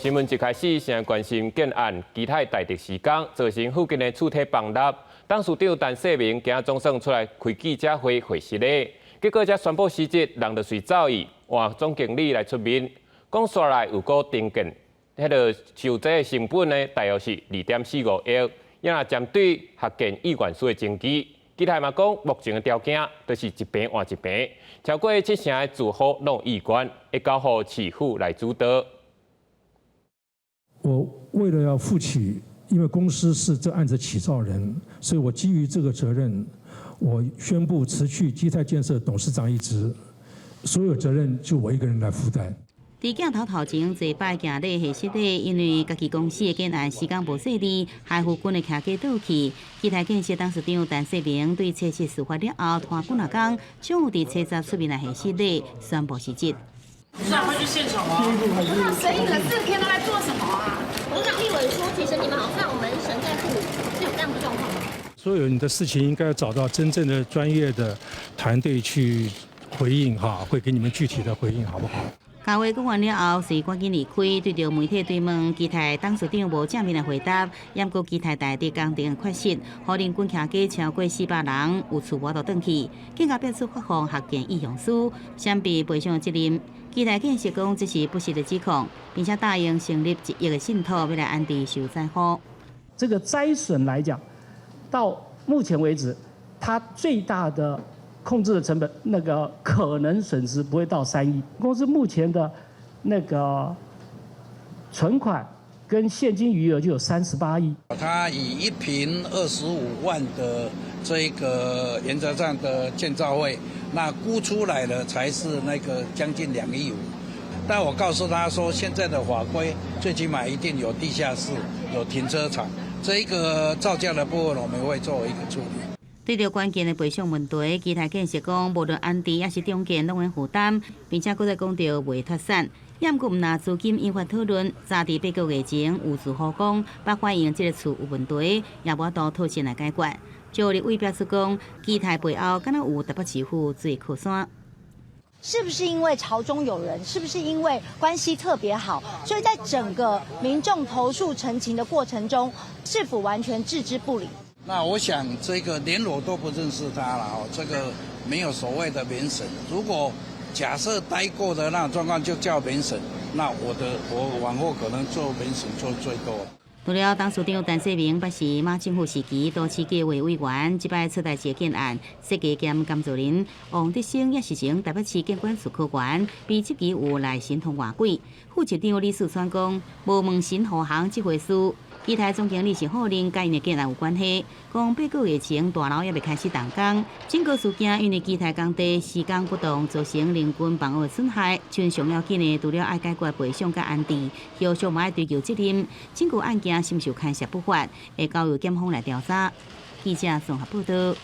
新闻一开始，先关心建案基台大地施工造成附近的厝体崩塌，董事长陈世明今总算出来开记者会回实咧，结果才宣布辞职，人就随走去，换总经理来出面，讲刷来有个定建，迄个收这的成本呢，大约是2.45亿，也若针对合建意愿书的征集。基台嘛讲，目前的条件都是一平换一平，超过7成的住户拢有意愿，会交予市府来主导。我为了要负起，因为公司是这案子起造人，所以我基于这个责任，我宣布辞去基泰建设董事长一职，所有责任就我一个人来负担。伫镜头头前，一摆行咧下室咧，因为家己公司的建案时间无细致，海富军的徛家倒去。基台建设董事长陈世明对测试事发了后，拖几若工，上午伫车站出面来下室咧，宣布辞职。是啊，会去现场啊。那所以你们4天都在做什么啊？我讲立委说，其实你们好像门神在户，是有这样的状况吗？所有你的事情应该找到真正的专业的团队去回应哈，会给你们具体的回应，好不好？开会讲完了后，随赶紧离开。对着媒体追问，基台董事长无正面来回答，掩过基台大地工程缺失，互林军徛家超过400人，有厝我都转去，更加表示发放合建意向书，闪避赔偿的责任。基台建设讲这是不实的指控，并且答应成立1亿的信托，要来安置受灾户。这个灾损来讲，到目前为止，它最大的控制的成本，那个可能损失不会到3亿。公司目前的那个存款跟现金余额就有38亿。它以1坪25万的这个原则上的建造费，那估出来的才是那个将近2亿5。但我告诉他说，现在的法规最起码一定有地下室、有停车场，这一个造价的部分我们会作为一个处理。对着关键的赔偿问题，基台建设讲，无论安置也是中建拢能负担，并且搁再讲到袂脱产。也毋过毋拿资金引发讨论，早伫8个月前有住户讲，把反映这个厝有问题，也无多讨钱来解决。就立委表示讲，基台背后敢若有台北市府做靠山。是不是因为朝中有人？是不是因为关系特别好？所以在整个民众投诉陈情的过程中，是否完全置之不理？那我想这个连我都不认识他了哦，这个没有所谓的民审。如果假设待过的那种状况就叫民审，那我往后可能做民审做最多了。除了董事长陈世明表示，马政府时期都市计划委员，即摆出台设建案设计兼监造人王德升也是前台北市建管处科员，被这期有来审通外轨。副局长李树川讲，无问审护行这回事。基台总经理是否认甲因的建案有关系？讲8个月前大楼也未开始动工，整个事件因为基台工地施工不当，造成人群房屋损害。像上要紧的，除了爱解决赔偿甲安置，后续嘛爱追究责任。整个案件是毋是有牵涉不法，会交由检方来调查。记者综合报道。